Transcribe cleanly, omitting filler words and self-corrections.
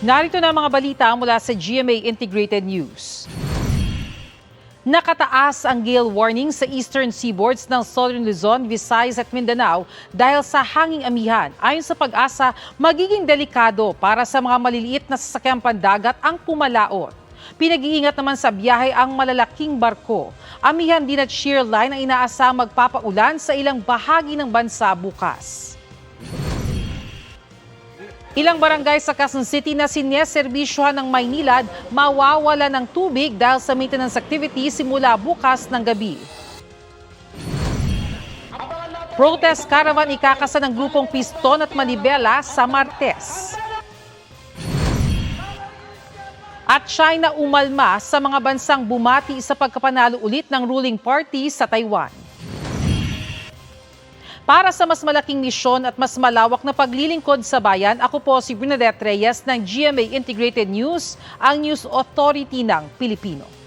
Narito na ang mga balita mula sa GMA Integrated News. Nakataas ang gale warning sa eastern seaboards ng Southern Luzon, Visayas at Mindanao dahil sa hanging amihan. Ayon sa Pag-asa, magiging delikado para sa mga maliliit na sasakyang pandagat ang pumalaot. Pinag-iingat naman sa biyahe ang malalaking barko. Amihan din at shear line ang inaasang magpapaulan sa ilang bahagi ng bansa bukas. Ilang barangay sa Quezon City na sineserbisyohan ng Maynilad mawawala ng tubig dahil sa maintenance activity simula bukas ng gabi. Protest caravan ikakasa ng grupong Piston at Manibela sa Martes. At China umalma sa mga bansang bumati sa pagkapanalo ulit ng ruling party sa Taiwan. Para sa mas malaking misyon at mas malawak na paglilingkod sa bayan, ako po si Bernadette Reyes ng GMA Integrated News, ang News Authority ng Pilipino.